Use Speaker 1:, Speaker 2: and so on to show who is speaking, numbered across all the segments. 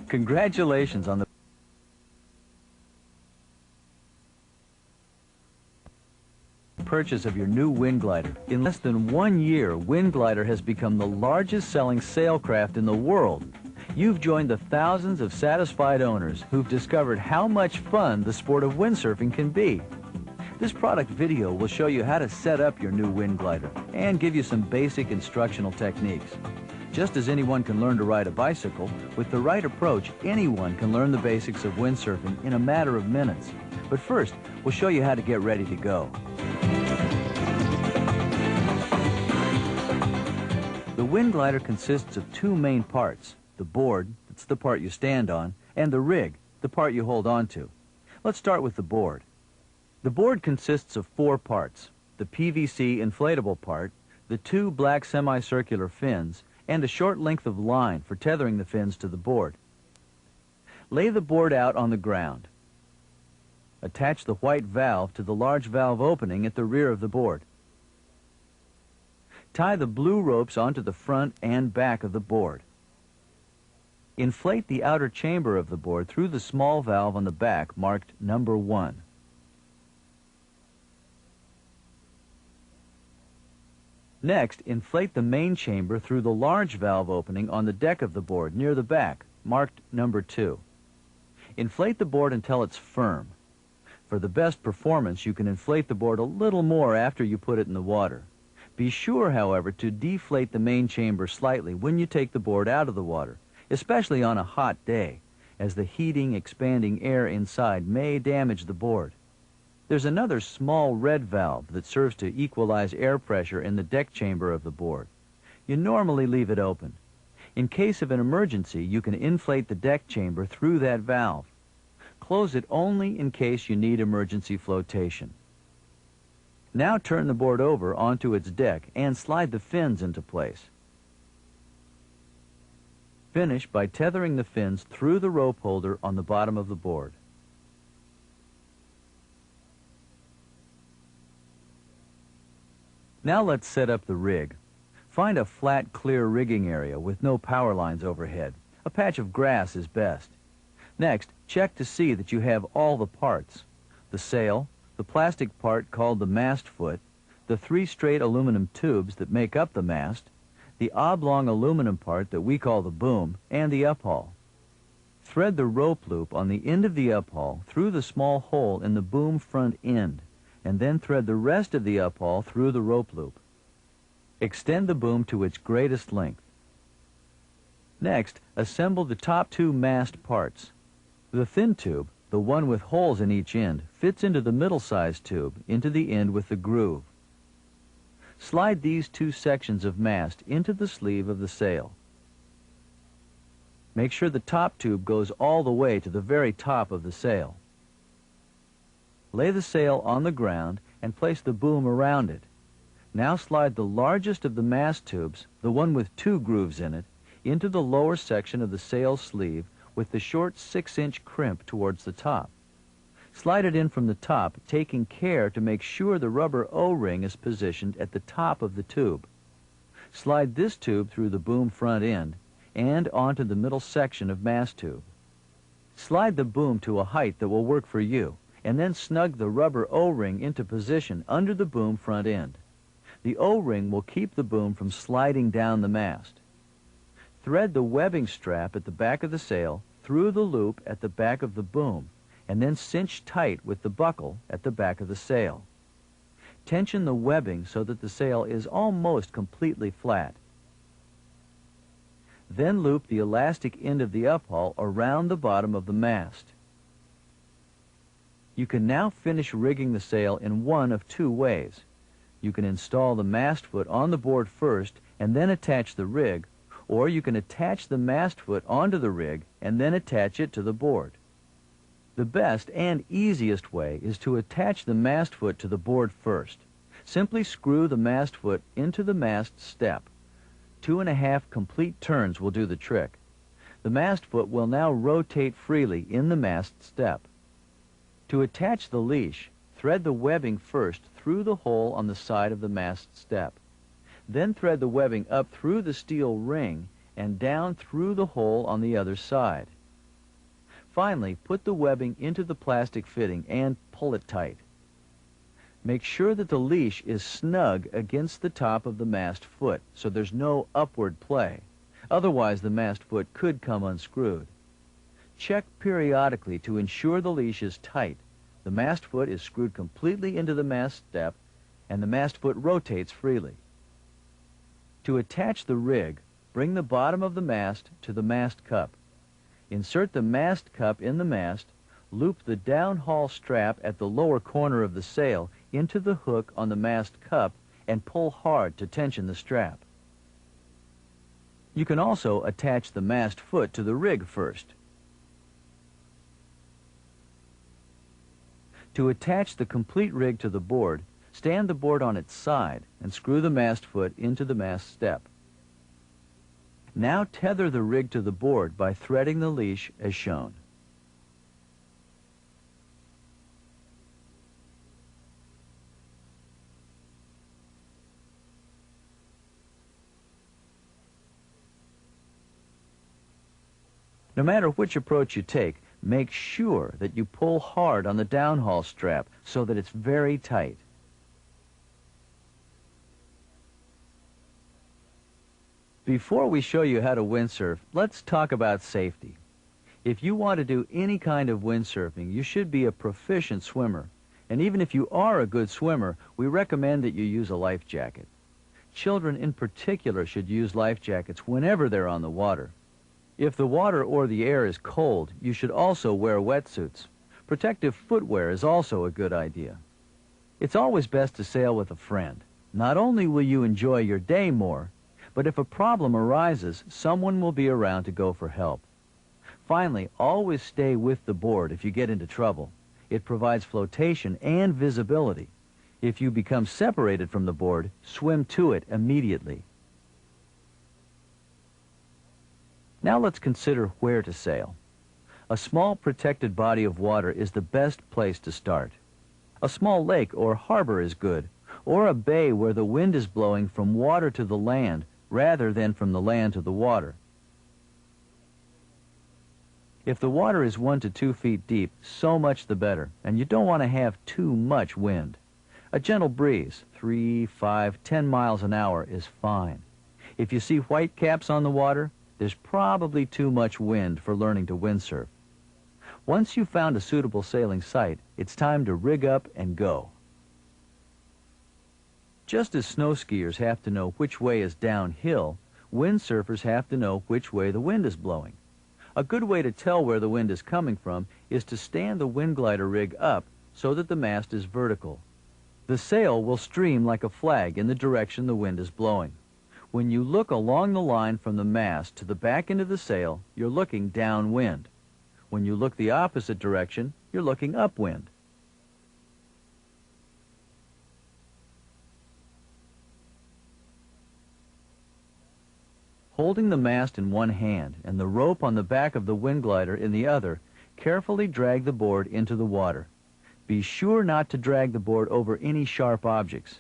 Speaker 1: Congratulations on the purchase of your new Windglider. In less than 1 year, Windglider has become the largest selling sailcraft in the world. You've joined the thousands of satisfied owners who've discovered how much fun the sport of windsurfing can be. This product video will show you how to set up your new Windglider and give you some basic instructional techniques. Just as anyone can learn to ride a bicycle, with the right approach, anyone can learn the basics of windsurfing in a matter of minutes. But first, we'll show you how to get ready to go. The Windglider consists of two main parts: the board, that's the part you stand on, and the rig, the part you hold on to. Let's start with the board. The board consists of 4 parts: the PVC inflatable part, the 2 black semicircular fins, and a short length of line for tethering the fins to the board. Lay the board out on the ground. Attach the white valve to the large valve opening at the rear of the board. Tie the blue ropes onto the front and back of the board. Inflate the outer chamber of the board through the small valve on the back marked number 1. Next, inflate the main chamber through the large valve opening on the deck of the board near the back, marked number 2. Inflate the board until it's firm. For the best performance, you can inflate the board a little more after you put it in the water. Be sure, however, to deflate the main chamber slightly when you take the board out of the water, especially on a hot day, as the heating, expanding air inside may damage the board. There's another small red valve that serves to equalize air pressure in the deck chamber of the board. You normally leave it open. In case of an emergency, you can inflate the deck chamber through that valve. Close it only in case you need emergency flotation. Now turn the board over onto its deck and slide the fins into place. Finish by tethering the fins through the rope holder on the bottom of the board. Now let's set up the rig. Find a flat, clear rigging area with no power lines overhead. A patch of grass is best. Next, check to see that you have all the parts: the sail, the plastic part called the mast foot, the 3 straight aluminum tubes that make up the mast, the oblong aluminum part that we call the boom, and the uphaul. Thread the rope loop on the end of the uphaul through the small hole in the boom front end, and then thread the rest of the uphaul through the rope loop. Extend the boom to its greatest length. Next, assemble the top 2 mast parts. The thin tube, the one with holes in each end, fits into the middle-sized tube, into the end with the groove. Slide these 2 sections of mast into the sleeve of the sail. Make sure the top tube goes all the way to the very top of the sail. Lay the sail on the ground and place the boom around it. Now slide the largest of the mast tubes, the one with 2 grooves in it, into the lower section of the sail sleeve with the short 6-inch crimp towards the top. Slide it in from the top, taking care to make sure the rubber O-ring is positioned at the top of the tube. Slide this tube through the boom front end and onto the middle section of mast tube. Slide the boom to a height that will work for you, and then snug the rubber O-ring into position under the boom front end. The O-ring will keep the boom from sliding down the mast. Thread the webbing strap at the back of the sail through the loop at the back of the boom, and then cinch tight with the buckle at the back of the sail. Tension the webbing so that the sail is almost completely flat. Then loop the elastic end of the uphaul around the bottom of the mast. You can now finish rigging the sail in one of 2 ways. You can install the mast foot on the board first and then attach the rig, or you can attach the mast foot onto the rig and then attach it to the board. The best and easiest way is to attach the mast foot to the board first. Simply screw the mast foot into the mast step. 2.5 complete turns will do the trick. The mast foot will now rotate freely in the mast step. To attach the leash, thread the webbing first through the hole on the side of the mast step. Then thread the webbing up through the steel ring and down through the hole on the other side. Finally, put the webbing into the plastic fitting and pull it tight. Make sure that the leash is snug against the top of the mast foot so there's no upward play. Otherwise, the mast foot could come unscrewed. Check periodically to ensure the leash is tight. The mast foot is screwed completely into the mast step and the mast foot rotates freely. To attach the rig, bring the bottom of the mast to the mast cup. Insert the mast cup in the mast, loop the downhaul strap at the lower corner of the sail into the hook on the mast cup and pull hard to tension the strap. You can also attach the mast foot to the rig first. To attach the complete rig to the board, stand the board on its side and screw the mast foot into the mast step. Now tether the rig to the board by threading the leash as shown. No matter which approach you take, make sure that you pull hard on the downhaul strap so that it's very tight. Before we show you how to windsurf, let's talk about safety. If you want to do any kind of windsurfing, you should be a proficient swimmer. And even if you are a good swimmer, we recommend that you use a life jacket. Children in particular should use life jackets whenever they're on the water. If the water or the air is cold, you should also wear wetsuits. Protective footwear is also a good idea. It's always best to sail with a friend. Not only will you enjoy your day more, but if a problem arises, someone will be around to go for help. Finally, always stay with the board if you get into trouble. It provides flotation and visibility. If you become separated from the board, swim to it immediately. Now let's consider where to sail. A small protected body of water is the best place to start. A small lake or harbor is good, or a bay where the wind is blowing from water to the land rather than from the land to the water. If the water is 1 to 2 feet deep, so much the better, and you don't want to have too much wind. A gentle breeze, 3, 5, 10 miles an hour is fine. If you see white caps on the water, there's probably too much wind for learning to windsurf. Once you've found a suitable sailing site, it's time to rig up and go. Just as snow skiers have to know which way is downhill, windsurfers have to know which way the wind is blowing. A good way to tell where the wind is coming from is to stand the Windglider rig up so that the mast is vertical. The sail will stream like a flag in the direction the wind is blowing. When you look along the line from the mast to the back end of the sail, you're looking downwind. When you look the opposite direction, you're looking upwind. Holding the mast in one hand and the rope on the back of the Windglider in the other, carefully drag the board into the water. Be sure not to drag the board over any sharp objects.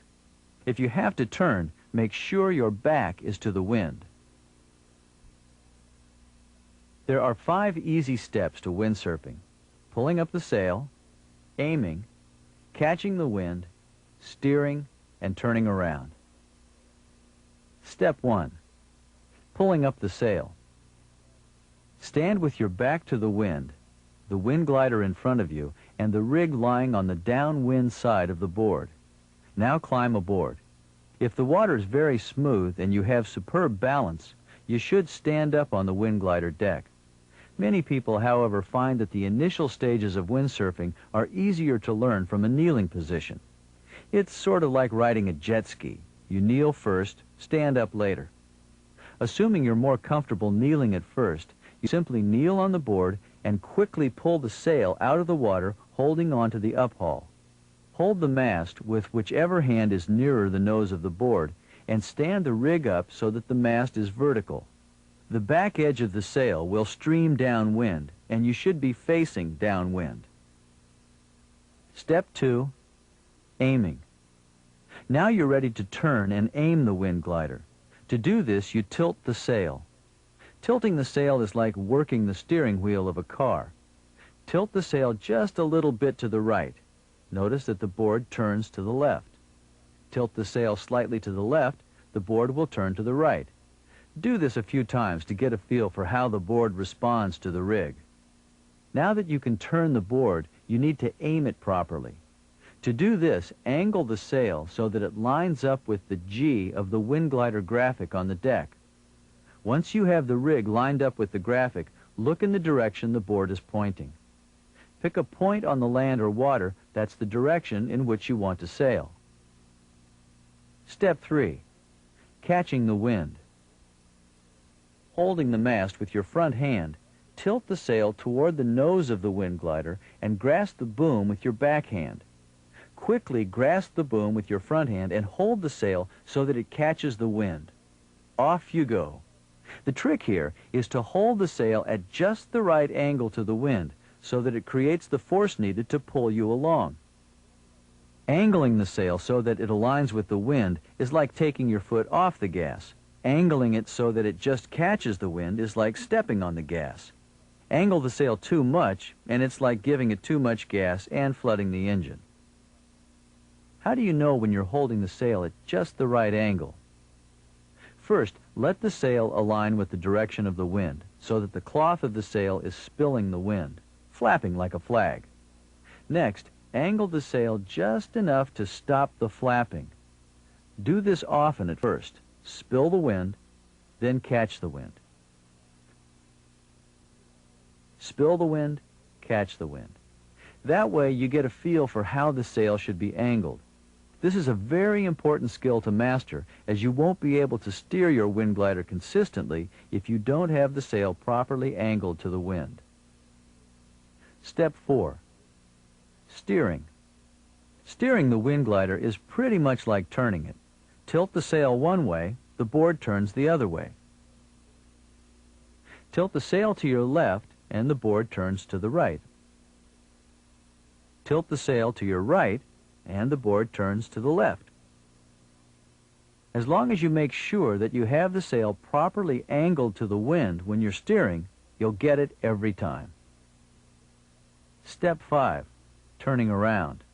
Speaker 1: If you have to turn, make sure your back is to the wind. There are 5 easy steps to windsurfing: pulling up the sail, aiming, catching the wind, steering, and turning around. Step 1. Pulling up the sail. Stand with your back to the wind, the Windglider in front of you, and the rig lying on the downwind side of the board. Now climb aboard. If the water is very smooth and you have superb balance, you should stand up on the Windglider deck. Many people, however, find that the initial stages of windsurfing are easier to learn from a kneeling position. It's sort of like riding a jet ski. You kneel first, stand up later. Assuming you're more comfortable kneeling at first, you simply kneel on the board and quickly pull the sail out of the water, holding on to the uphaul. Hold the mast with whichever hand is nearer the nose of the board and stand the rig up so that the mast is vertical. The back edge of the sail will stream downwind, and you should be facing downwind. Step 2, aiming. Now you're ready to turn and aim the Windglider. To do this, you tilt the sail. Tilting the sail is like working the steering wheel of a car. Tilt the sail just a little bit to the right. Notice that the board turns to the left. Tilt the sail slightly to the left, the board will turn to the right. Do this a few times to get a feel for how the board responds to the rig. Now that you can turn the board, you need to aim it properly. To do this, angle the sail so that it lines up with the G of the Windglider graphic on the deck. Once you have the rig lined up with the graphic, look in the direction the board is pointing. Pick a point on the land or water that's the direction in which you want to sail. Step 3. Catching the wind. Holding the mast with your front hand, tilt the sail toward the nose of the Windglider and grasp the boom with your back hand. Quickly grasp the boom with your front hand and hold the sail so that it catches the wind. Off you go. The trick here is to hold the sail at just the right angle to the wind so that it creates the force needed to pull you along. Angling the sail so that it aligns with the wind is like taking your foot off the gas. Angling it so that it just catches the wind is like stepping on the gas. Angle the sail too much, and it's like giving it too much gas and flooding the engine. How do you know when you're holding the sail at just the right angle? First, let the sail align with the direction of the wind so that the cloth of the sail is spilling the wind, flapping like a flag. Next, angle the sail just enough to stop the flapping. Do this often at first. Spill the wind, then catch the wind. Spill the wind, catch the wind. That way you get a feel for how the sail should be angled. This is a very important skill to master, as you won't be able to steer your Windglider consistently if you don't have the sail properly angled to the wind. Step 4. Steering. Steering the Windglider is pretty much like turning it. Tilt the sail one way, the board turns the other way. Tilt the sail to your left, and the board turns to the right. Tilt the sail to your right, and the board turns to the left. As long as you make sure that you have the sail properly angled to the wind when you're steering, you'll get it every time. Step 5. Turning around.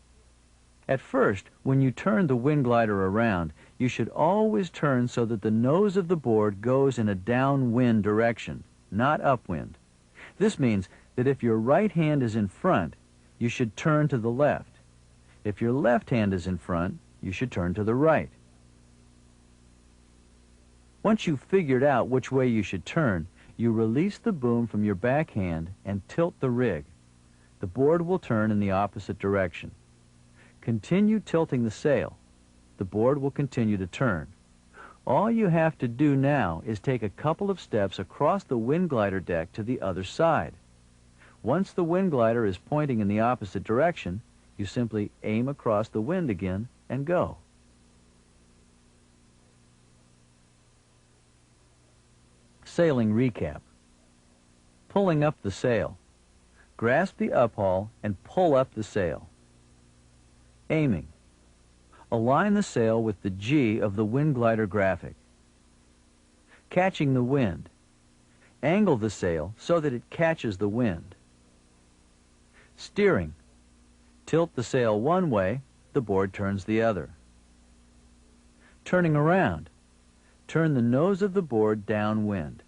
Speaker 1: At first, when you turn the Windglider around, you should always turn so that the nose of the board goes in a downwind direction, not upwind. This means that if your right hand is in front, you should turn to the left. If your left hand is in front, you should turn to the right. Once you've figured out which way you should turn, you release the boom from your back hand and tilt the rig. The board will turn in the opposite direction. Continue tilting the sail. The board will continue to turn. All you have to do now is take a couple of steps across the Windglider deck to the other side. Once the Windglider is pointing in the opposite direction, you simply aim across the wind again and go. Sailing recap. Pulling up the sail. Grasp the uphaul and pull up the sail. Aiming. Align the sail with the G of the Windglider graphic. Catching the wind. Angle the sail so that it catches the wind. Steering. Tilt the sail one way, the board turns the other. Turning around. Turn the nose of the board downwind.